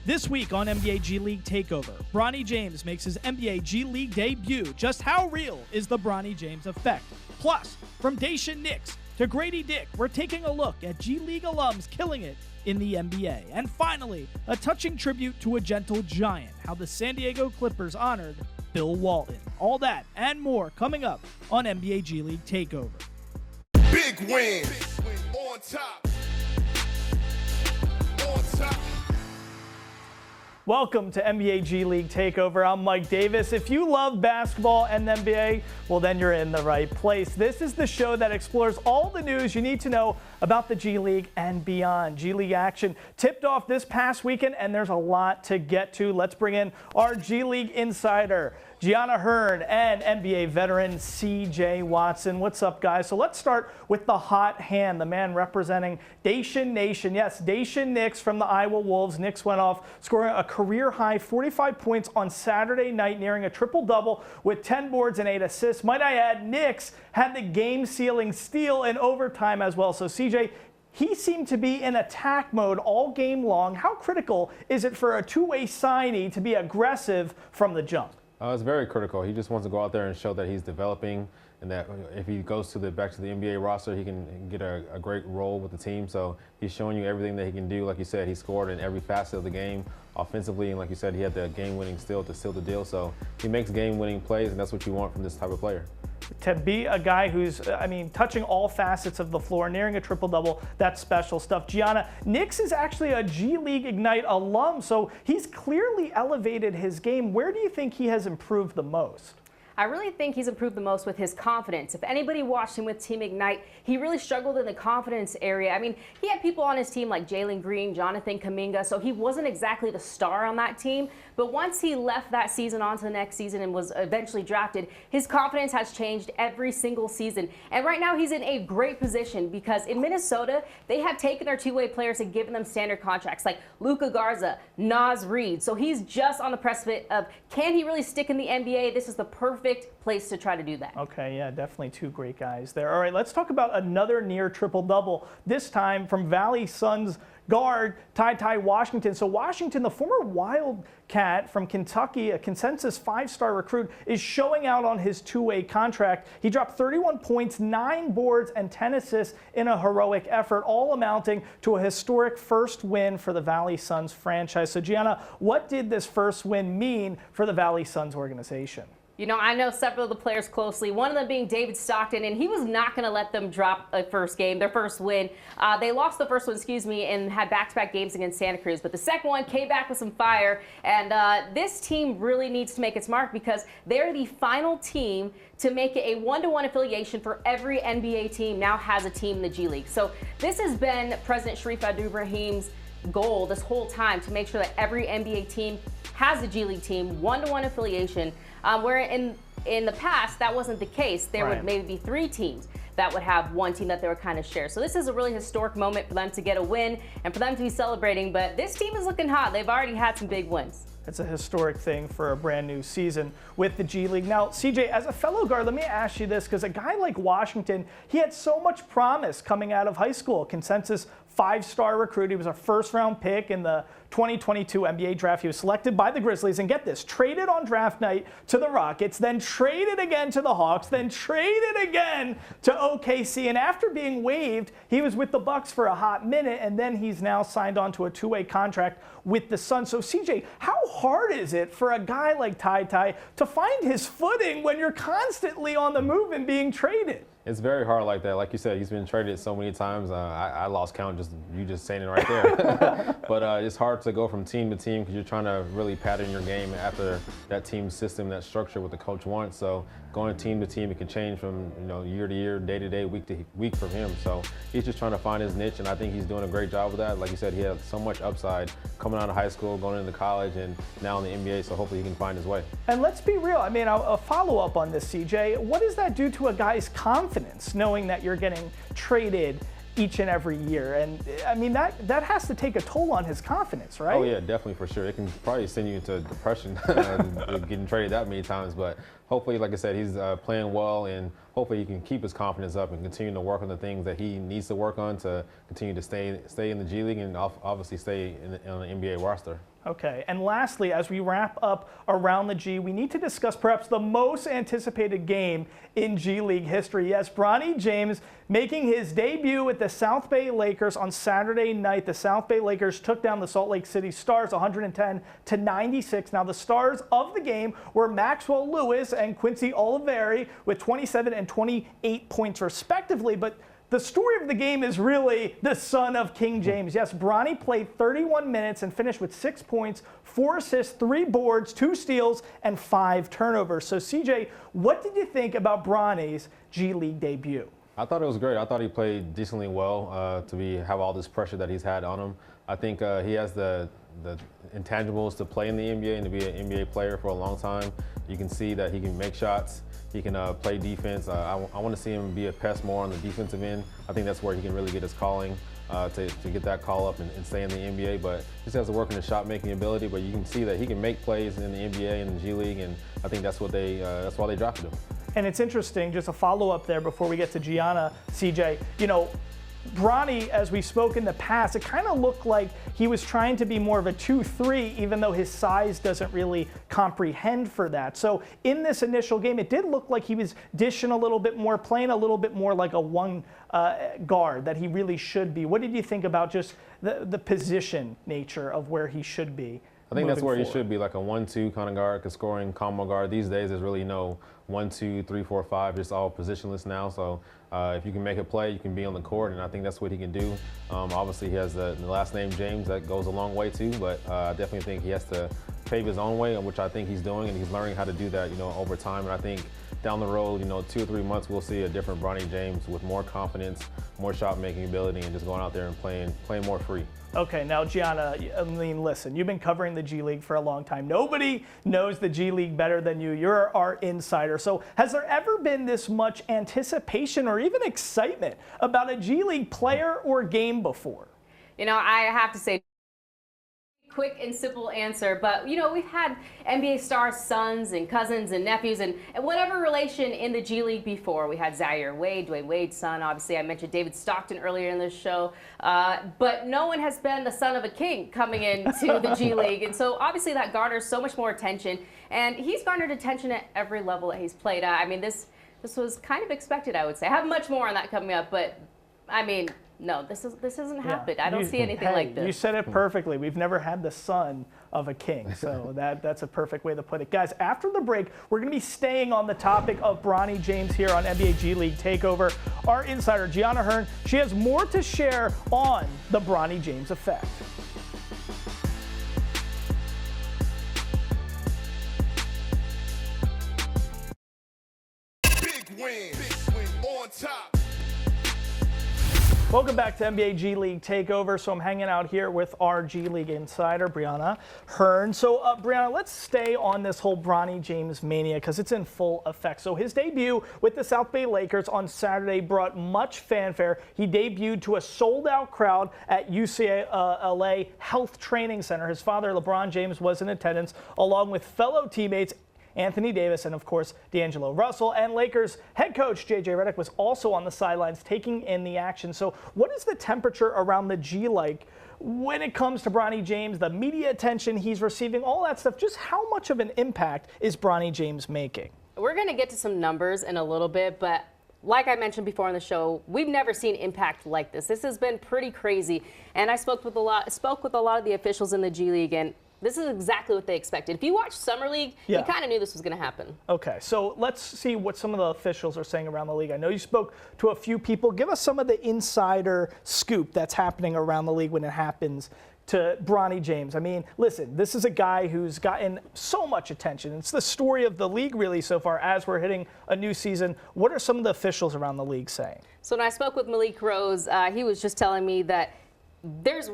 This week on NBA G League Takeover, Bronny James makes his NBA G League debut. Just how real is the Bronny James effect? Plus, from Daishen Nix to Grady Dick, we're taking a look at G League alums killing it in the NBA. And finally, a touching tribute to a gentle giant, how the San Diego Clippers honored Bill Walton. All that and more coming up on NBA G League Takeover. Big win. On top. On top. Welcome to NBA G League Takeover. I'm Mike Davis. If you love basketball and the NBA, well, then you're in the right place. This is the show that explores all the news you need to know about the G League and beyond. G League action tipped off this past weekend, and there's a lot to get to. Let's bring in our G League insider, Gianna Hearn, and NBA veteran CJ Watson. What's up, guys? So let's start with the hot hand, the man representing Daishen Nation. Yes, Daishen Nix from the Iowa Wolves. Nix went off scoring a career-high 45 points on Saturday night, nearing a triple-double with 10 boards and 8 assists. Might I add, Nix had the game-sealing steal in overtime as well. So, CJ, he seemed to be in attack mode all game long. How critical is it for a two-way signee to be aggressive from the jump? It's very critical. He just wants to go out there and show that he's developing, and that if he goes to back to the NBA roster, he can get a great role with the team. So he's showing you everything that he can do. Like you said, he scored in every facet of the game offensively, and like you said, he had the game-winning steal to seal the deal. So he makes game-winning plays, and that's what you want from this type of player. To be a guy who's, touching all facets of the floor, nearing a triple-double, that's special stuff. Gianna, Nix is actually a G League Ignite alum, so he's clearly elevated his game. Where do you think he has improved the most? I really think he's improved the most with his confidence. If anybody watched him with Team Ignite, he really struggled in the confidence area. I mean, he had people on his team like Jalen Green, Jonathan Kuminga, so he wasn't exactly the star on that team. But once he left that season on to the next season and was eventually drafted, his confidence has changed every single season. And right now he's in a great position because in Minnesota, they have taken their two-way players and given them standard contracts like Luka Garza, Naz Reid. So he's just on the precipice of, can he really stick in the NBA? This is the perfect place to try to do that. Okay, yeah, definitely two great guys there. All right, let's talk about another near triple-double, this time from Valley Suns guard Ty Washington. So Washington, the former Wildcat from Kentucky, a consensus 5-star recruit, is showing out on his two-way contract. He dropped 31 points, 9 boards, and 10 assists in a heroic effort, all amounting to a historic first win for the Valley Suns franchise. So Gianna, what did this first win mean for the Valley Suns organization? You know, I know several of the players closely, one of them being David Stockton, and he was not going to let them drop a first game, their first win. They lost the first one, and had back-to-back games against Santa Cruz. But the second one came back with some fire, and this team really needs to make its mark because they're the final team to make it a 1-to-1 affiliation for every NBA team now has a team in the G League. So this has been President Sharif Abdul-Rahim's goal this whole time, to make sure that every NBA team has a G League team, 1-to-1 affiliation. Where in the past, that wasn't the case. There would maybe be 3 teams that would have one team that they would kind of share. So this is a really historic moment for them to get a win and for them to be celebrating. But this team is looking hot. They've already had some big wins. It's a historic thing for a brand new season with the G League. Now, CJ, as a fellow guard, let me ask you this, because a guy like Washington, he had so much promise coming out of high school. Consensus 5-star recruit. He was a first-round pick in the 2022 NBA draft. He was selected by the Grizzlies, and get this, traded on draft night to the Rockets, then traded again to the Hawks, then traded again to OKC. And after being waived, he was with the Bucks for a hot minute, and then he's now signed on to a two-way contract with the Suns. So, CJ, how hard is it for a guy like Ty to find his footing when you're constantly on the move and being traded? It's very hard like that. Like you said, he's been traded so many times. I lost count just saying it right there. But it's hard to go from team to team because you're trying to really pattern your game after that team system, that structure what the coach wants. So going team to team, it can change from year to year, day to day, week to week from him. So he's just trying to find his niche, and I think he's doing a great job with that. Like you said, he had so much upside coming out of high school, going into college, and now in the NBA. So hopefully he can find his way. And let's be real. I mean, a follow up on this, CJ. What does that do to a guy's confidence, knowing that you're getting traded each and every year? And I mean, that has to take a toll on his confidence, right? Oh yeah, definitely, for sure. It can probably send you into depression getting traded that many times, but hopefully, like I said, he's playing well, and hopefully he can keep his confidence up and continue to work on the things that he needs to work on to continue to stay in the G League and obviously stay on the NBA roster. Okay, and lastly, as we wrap up around the G, we need to discuss perhaps the most anticipated game in G League history. Yes, Bronny James making his debut with the South Bay Lakers on Saturday night. The South Bay Lakers took down the Salt Lake City Stars 110-96. Now, the stars of the game were Maxwell Lewis and Quincy Oliveri with 27 and 28 points respectively, but the story of the game is really the son of King James. Yes, Bronny played 31 minutes and finished with 6 points, 4 assists, 3 boards, 2 steals, and 5 turnovers. So, CJ, what did you think about Bronny's G League debut? I thought it was great. I thought he played decently well have all this pressure that he's had on him. I think he has the intangibles to play in the NBA and to be an NBA player for a long time. You can see that he can make shots. He can play defense. I want to see him be a pest more on the defensive end. I think that's where he can really get his calling to get that call up and stay in the NBA. But he just has to work on his shot-making ability. But you can see that he can make plays in the NBA and the G League, and I think that's why they drafted him. And it's interesting, just a follow-up there before we get to Gianna, CJ. You know, Bronny, as we spoke in the past, it kind of looked like he was trying to be more of a 2-3, even though his size doesn't really comprehend for that. So in this initial game, it did look like he was dishing a little bit more, playing a little bit more like a one guard that he really should be. What did you think about just the position nature of where he should be? I think that's where he should be, like a 1-2 kind of guard, a scoring combo guard. These days, there's really no 1, 2, 3, 4, 5. It's all positionless now. So if you can make a play, you can be on the court, and I think that's what he can do. Obviously, he has the last name James. That goes a long way too. But I definitely think he has to pave his own way, which I think he's doing, and he's learning how to do that, over time. And I think down the road, 2 or 3 months, we'll see a different Bronny James with more confidence, more shot-making ability, and just going out there and playing more free. Okay, now Gianna, I mean, listen, you've been covering the G League for a long time. Nobody knows the G League better than you. You're our insider. So has there ever been this much anticipation or even excitement about a G League player or game before? I have to say, quick and simple answer, but we've had NBA stars' sons and cousins and nephews and whatever relation in the G League before. We had Zaire Wade, Dwayne Wade's son. Obviously, I mentioned David Stockton earlier in this show, but no one has been the son of a king coming into the G League, and so obviously that garners so much more attention, and he's garnered attention at every level that he's played at. I mean, this was kind of expected, I would say. I have much more on that coming up, but I mean, no, this hasn't happened. I don't see anything like this. You said it perfectly. We've never had the son of a king, so that's a perfect way to put it. Guys, after the break, we're going to be staying on the topic of Bronny James here on NBA G League Takeover. Our insider, Gianna Hearn, she has more to share on the Bronny James effect. Big win on top. Welcome back to NBA G League Takeover. So I'm hanging out here with our G League insider, Brianna Hearn. So Brianna, let's stay on this whole Bronny James mania because it's in full effect. So his debut with the South Bay Lakers on Saturday brought much fanfare. He debuted to a sold-out crowd at UCLA Health Training Center. His father, LeBron James, was in attendance along with fellow teammates Anthony Davis and, of course, D'Angelo Russell. And Lakers head coach J.J. Redick was also on the sidelines taking in the action. So what is the temperature around the G like when it comes to Bronny James, the media attention he's receiving, all that stuff? Just how much of an impact is Bronny James making? We're going to get to some numbers in a little bit, but like I mentioned before on the show, we've never seen impact like this. This has been pretty crazy. And I spoke with a lot of the officials in the G League, and this is exactly what they expected. If you watch Summer League, you kind of knew this was going to happen. Okay, so let's see what some of the officials are saying around the league. I know you spoke to a few people. Give us some of the insider scoop that's happening around the league when it happens to Bronny James. I mean, listen, this is a guy who's gotten so much attention. It's the story of the league really so far as we're hitting a new season. What are some of the officials around the league saying? So when I spoke with Malik Rose, he was just telling me that there's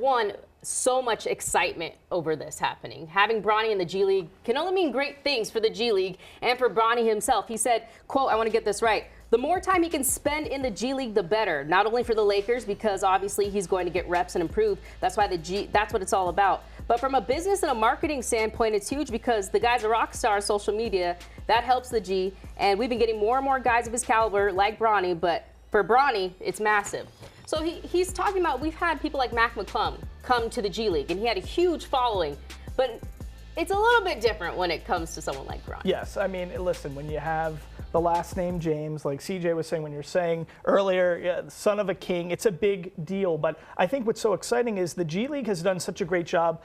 so much excitement over this happening. Having Bronny in the G League can only mean great things for the G League and for Bronny himself. He said, quote, I want to get this right, the more time he can spend in the G League, the better. Not only for the Lakers, because obviously he's going to get reps and improve. That's why that's what it's all about. But from a business and a marketing standpoint, it's huge because the guy's a rock star on social media. That helps the G. And we've been getting more and more guys of his caliber like Bronny, but for Bronny, it's massive. So he's talking about, we've had people like Mac McClung come to the G League, and he had a huge following. But it's a little bit different when it comes to someone like Bronny. Yes, I mean, listen, when you have the last name James, like CJ was saying, when you're saying earlier, yeah, son of a king, it's a big deal. But I think what's so exciting is the G League has done such a great job,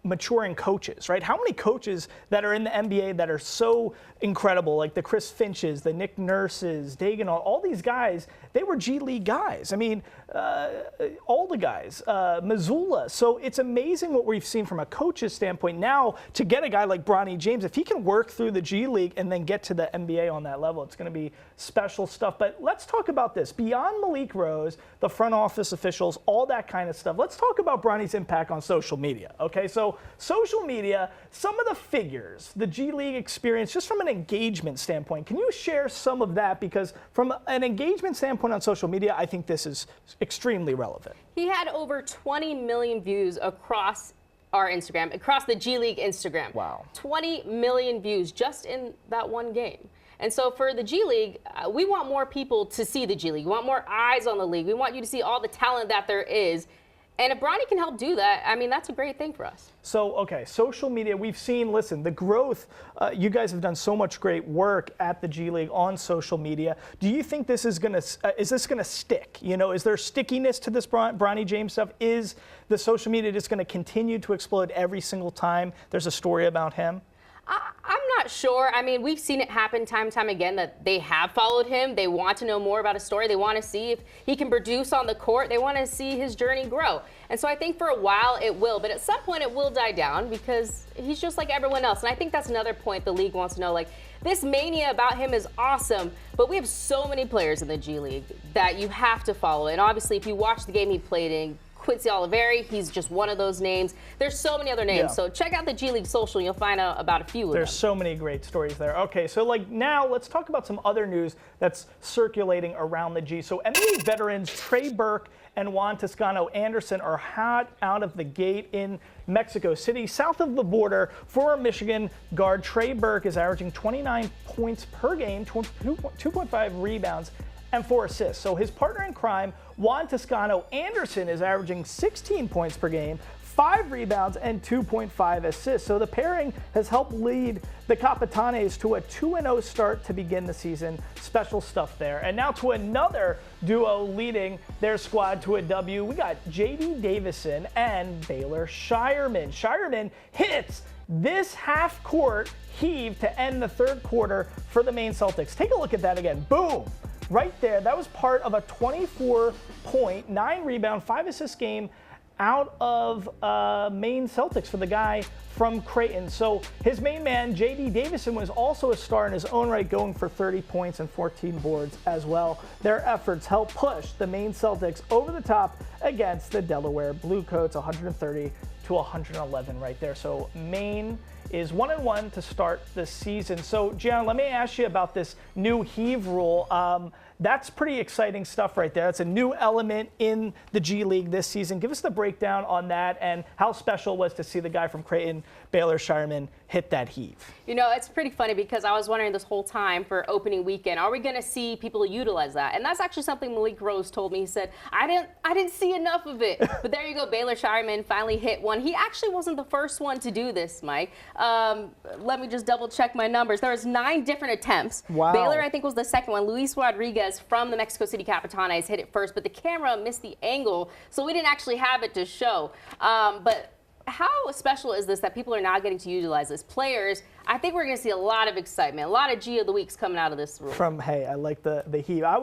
maturing coaches, right? How many coaches that are in the NBA that are so incredible, like the Chris Finches, the Nick Nurses, Dagan, all these guys, they were G League guys. I mean, all the guys, Missoula. So it's amazing what we've seen from a coach's standpoint. Now, to get a guy like Bronny James, if he can work through the G League and then get to the NBA on that level, it's going to be special stuff. But let's talk about this. Beyond Malik Rose, the front office officials, all that kind of stuff, let's talk about Bronny's impact on social media. Okay, so social media, some of the figures, the G League experience, just from an engagement standpoint, can you share some of that? Because from an engagement standpoint on social media, I think this is extremely relevant. He had over 20 million views across our Instagram, across the G League Instagram. Wow. 20 million views just in that one game. And so for the G League, we want more people to see the G League. We want more eyes on the league. We want you to see all the talent that there is. And if Bronny can help do that, I mean, that's a great thing for us. So, okay, social media, we've seen, listen, the growth, you guys have done so much great work at the G League on social media. Do you think this is going to stick? Is there stickiness to this Bronny James stuff? Is the social media just going to continue to explode every single time there's a story about him? I'm not sure. I mean, we've seen it happen time and time again that they have followed him. They want to know more about his story. They want to see if he can produce on the court. They want to see his journey grow. And so I think for a while it will, but at some point it will die down because he's just like everyone else. And I think that's another point the league wants to know. Like, this mania about him is awesome, but we have so many players in the G League that you have to follow. And obviously, if you watch the game he played in, Quincy Oliveri, he's just one of those names. There's so many other names. Yeah. So check out the G League social. You'll find out about a few of them. There's so many great stories there. Okay, so now let's talk about some other news that's circulating around the G. So NBA veterans Trey Burke and Juan Toscano Anderson are hot out of the gate in Mexico City, south of the border. Former Michigan guard Trey Burke is averaging 29 points per game, 2.5 rebounds, and 4 assists. So his partner in crime, Juan Toscano Anderson, is averaging 16 points per game, 5 rebounds, and 2.5 assists. So the pairing has helped lead the Capitanes to a 2-0 start to begin the season. Special stuff there. And now to another duo leading their squad to a W. We got J.D. Davison and Baylor Shireman. Shireman hits this half-court heave to end the third quarter for the Maine Celtics. Take a look at that again. Boom. Right there, that was part of a 24-point, 9-rebound, 5-assist game out of Maine Celtics for the guy from Creighton. So his main man, J.D. Davison, was also a star in his own right, going for 30 points and 14 boards as well. Their efforts helped push the Maine Celtics over the top against the Delaware Bluecoats, 130 to 111 right there. So Maine is 1-1 to start the season. So, Gian, let me ask you about this new heave rule. That's pretty exciting stuff right there. That's a new element in the G League this season. Give us the breakdown on that and how special it was to see the guy from Creighton, Baylor Shireman, hit that heave. It's pretty funny because I was wondering this whole time for opening weekend, are we going to see people utilize that? And that's actually something Malik Rose told me. He said, I didn't see enough of it. But there you go, Baylor Shireman finally hit one. He actually wasn't the first one to do this, Mike. Let me just double check my numbers. There was 9 different attempts. Wow. Baylor, I think, was the second one. Luis Rodriguez from the Mexico City Capitanes hit it first, but the camera missed the angle, so we didn't actually have it to show. But how special is this that people are now getting to utilize this? Players, I think we're going to see a lot of excitement, a lot of G of the Weeks coming out of this rule. Hey, I like the heave. That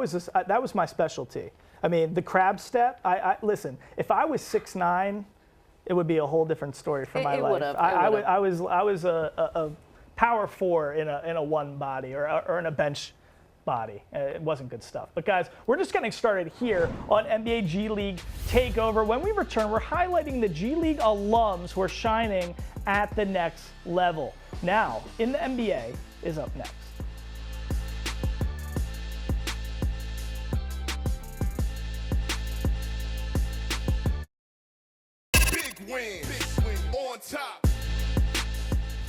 was my specialty. I mean, the crab step, listen, if I was 6'9", it would be a whole different story for my life. I was a power 4 in a one body or in a bench body. It wasn't good stuff. But guys, we're just getting started here on NBA G League Takeover. When we return, we're highlighting the G League alums who are shining at the next level. Now, in the NBA is up next. Big win on top.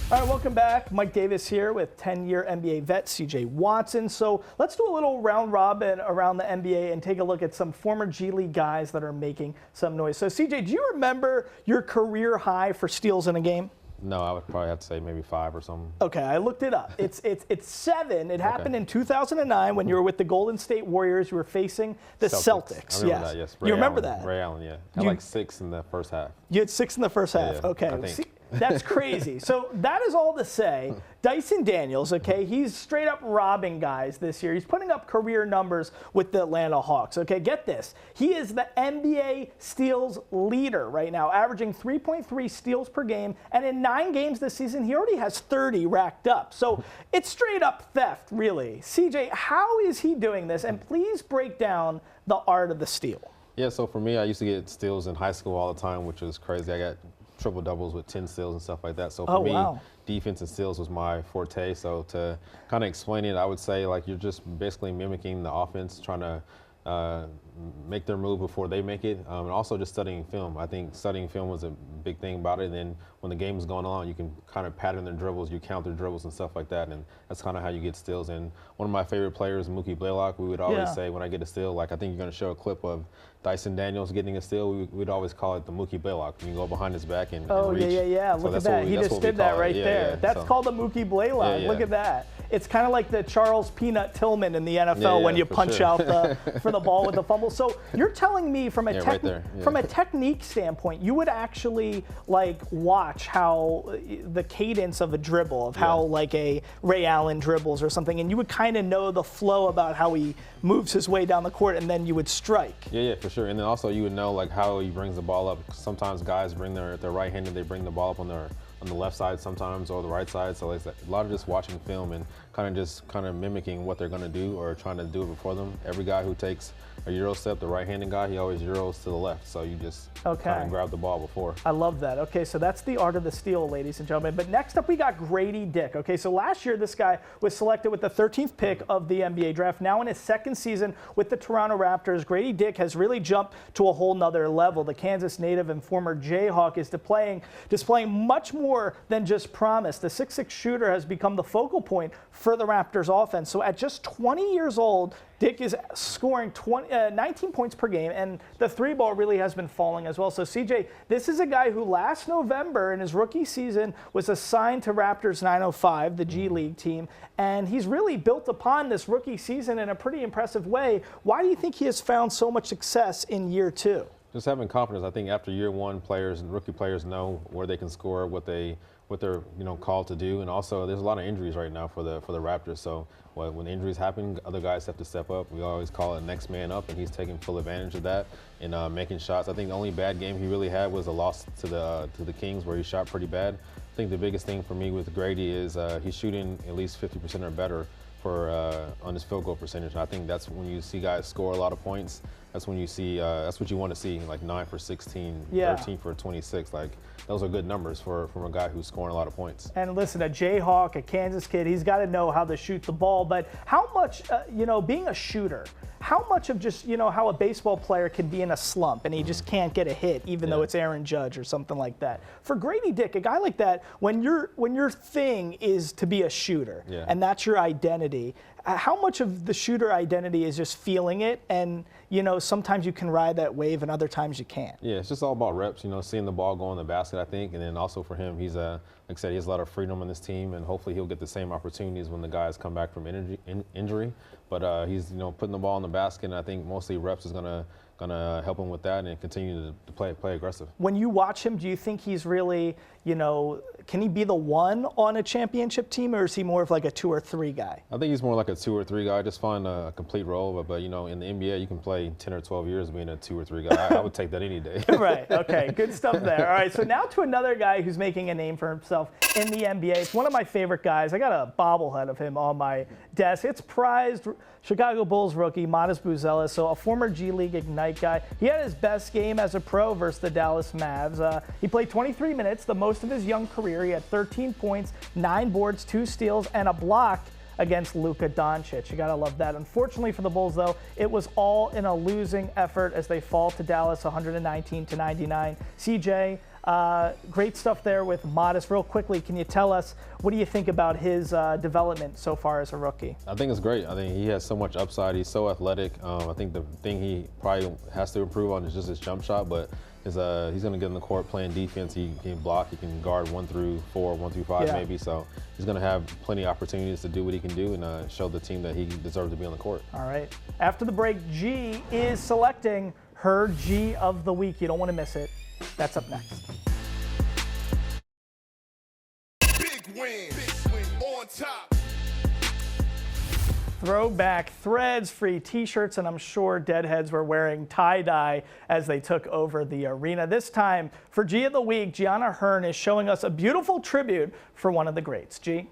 All right, welcome back. Mike Davis here with 10-year NBA vet CJ Watson. So let's do a little round robin around the NBA and take a look at some former G League guys that are making some noise. So CJ, do you remember your career high for steals in a game? No, I would probably have to say maybe 5 or something. Okay, I looked it up. It's 7. It happened in 2009 when you were with the Golden State Warriors. You were facing the Celtics. I remember that, yes. You remember that? Ray Allen, yeah. Had like 6 in the first half. You had 6 in the first half. Yeah, okay. I think. See, that's crazy. So that is all to say, Daishen Nix, okay, he's straight up robbing guys this year. He's putting up career numbers with the Atlanta Hawks. Okay, get this. He is the NBA steals leader right now, averaging 3.3 steals per game. And in 9 games this season, he already has 30 racked up. So it's straight up theft, really. CJ, how is he doing this? And please break down the art of the steal. Yeah, so for me, I used to get steals in high school all the time, which was crazy. I got triple doubles with 10 steals and stuff like that. So for me, defense and steals was my forte. So to kind of explain it, I would say like you're just basically mimicking the offense, trying to make their move before they make it, and also just studying film. I think studying film was a big thing about it. And then when the game is going on, you can kind of pattern their dribbles, you count their dribbles and stuff like that, and that's kind of how you get steals. And one of my favorite players, Mookie Blaylock, we would always say when I get a steal, like I think you're going to show a clip of Daishen Nix getting a steal, we'd always call it the Mookie Blaylock. You can go behind his back and reach. Yeah. Look at that. He just did that right there. That's called the Mookie Blaylock. Look at that. It's kind of like the Charles Peanut Tillman in the NFL when you punch out for the ball with the fumble. So you're telling me from a from a technique standpoint, you would actually like watch how the cadence of a dribble, of how like a Ray Allen dribbles or something, and you would kind of know the flow about how he moves his way down the court, and then you would strike. Yeah, for sure. And then also you would know like how he brings the ball up. Sometimes guys bring their right-handed, they bring the ball up on the left side sometimes or the right side. So it's a lot of just watching film and kind of mimicking what they're going to do or trying to do it before them. Every guy who takes a Euro step, the right-handed guy, he always Euros to the left. So you just kind of grab the ball before. I love that. Okay, so that's the art of the steal, ladies and gentlemen. But next up, we got Grady Dick. Okay, so last year, this guy was selected with the 13th pick of the NBA draft. Now in his second season with the Toronto Raptors, Grady Dick has really jumped to a whole nother level. The Kansas native and former Jayhawk is displaying much more than just promise. The 6'6" shooter has become the focal point for the Raptors offense. So at just 20 years old, Dick is scoring 19 points per game, and the 3-ball really has been falling as well. So, CJ, this is a guy who last November in his rookie season was assigned to Raptors 905, the G League team, and he's really built upon this rookie season in a pretty impressive way. Why do you think he has found so much success in year 2? Just having confidence. I think after year 1, players and rookie players know where they can score, what they're called to do, and also there's a lot of injuries right now for the Raptors. So when injuries happen, other guys have to step up. We always call it next man up, and he's taking full advantage of that and making shots. I think the only bad game he really had was a loss to the Kings, where he shot pretty bad. I think the biggest thing for me with Grady is he's shooting at least 50% or better on his field goal percentage. And I think that's when you see guys score a lot of points. That's when you see that's what you want to see, like 9 for 16, 13 for 26. Like those are good numbers from a guy who's scoring a lot of points. And listen, a Jayhawk, a Kansas kid, he's got to know how to shoot the ball. But how much, being a shooter, how much of just, how a baseball player can be in a slump and he just can't get a hit, even though it's Aaron Judge or something like that. For Grady Dick, a guy like that, when your thing is to be a shooter and that's your identity, how much of the shooter identity is just feeling it, and sometimes you can ride that wave and other times you can't? Yeah, it's just all about reps, seeing the ball go in the basket, I think, and then also for him, he's like I said, he has a lot of freedom on this team, and hopefully he'll get the same opportunities when the guys come back from injury. But he's putting the ball in the basket, and I think mostly reps is gonna help him with that and continue to play aggressive. When you watch him, do you think he's really, can he be the one on a championship team, or is he more of like a 2 or 3 guy? I think he's more like a 2 or 3 guy. Just find a complete role. But in the NBA, you can play 10 or 12 years being a 2 or 3 guy. I would take that any day. Right. Okay. Good stuff there. All right. So now to another guy who's making a name for himself in the NBA. It's one of my favorite guys. I got a bobblehead of him on my desk. It's prized Chicago Bulls rookie Matas Buzelis, so a former G League Ignite guy. He had his best game as a pro versus the Dallas Mavs. He played 23 minutes, the most of his young career. He had 13 points, 9 boards, 2 steals, and a block against Luka Doncic. You gotta love that. Unfortunately for the Bulls, though, it was all in a losing effort as they fall to Dallas 119-99. CJ, Great stuff there with Modest. Real quickly, can you tell us, what do you think about his development so far as a rookie? I think it's great. I think he has so much upside. He's so athletic. I think the thing he probably has to improve on is just his jump shot, but he's going to get in the court playing defense. He can block. He can guard 1 through 4, 1 through 5 maybe. So he's going to have plenty of opportunities to do what he can do and show the team that he deserves to be on the court. All right. After the break, G is selecting her G of the week. You don't want to miss it. That's up next. Big win on top. Throwback threads, free t-shirts, and I'm sure Deadheads were wearing tie-dye as they took over the arena. This time, for G of the Week, Gianna Hearn is showing us a beautiful tribute for one of the greats. G?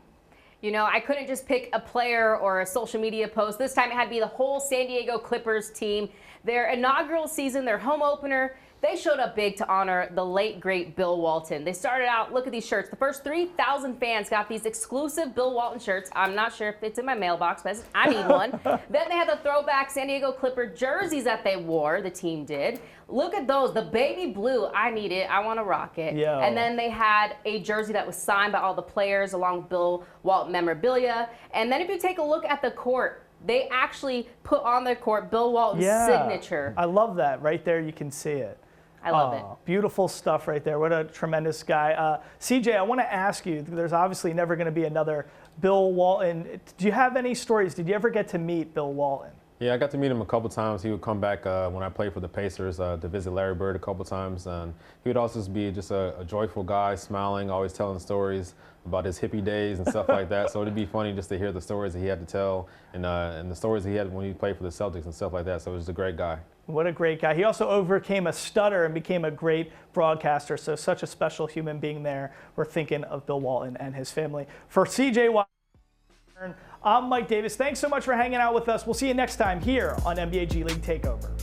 You know, I couldn't just pick a player or a social media post. This time it had to be the whole San Diego Clippers team. Their inaugural season, their home opener, they showed up big to honor the late, great Bill Walton. They started out, look at these shirts. The first 3,000 fans got these exclusive Bill Walton shirts. I'm not sure if it's in my mailbox, but I need one. Then they had the throwback San Diego Clipper jerseys that they wore, the team did. Look at those, the baby blue. I need it. I want to rock it. Yo. And then they had a jersey that was signed by all the players along with Bill Walton memorabilia. And then if you take a look at the court, they actually put on their court Bill Walton's signature. I love that. Right there, you can see it. I love it. Beautiful stuff right there. What a tremendous guy. CJ, I want to ask you, there's obviously never going to be another Bill Walton. Do you have any stories? Did you ever get to meet Bill Walton? Yeah, I got to meet him a couple times. He would come back when I played for the Pacers to visit Larry Bird a couple times. And he would also be just a joyful guy, smiling, always telling stories about his hippie days and stuff like that. So it'd be funny just to hear the stories that he had to tell and the stories that he had when he played for the Celtics and stuff like that. So he was a great guy. What a great guy. He also overcame a stutter and became a great broadcaster. So such a special human being there. We're thinking of Bill Walton and his family. For CJ Watson, I'm Mike Davis. Thanks so much for hanging out with us. We'll see you next time here on NBA G League Takeover.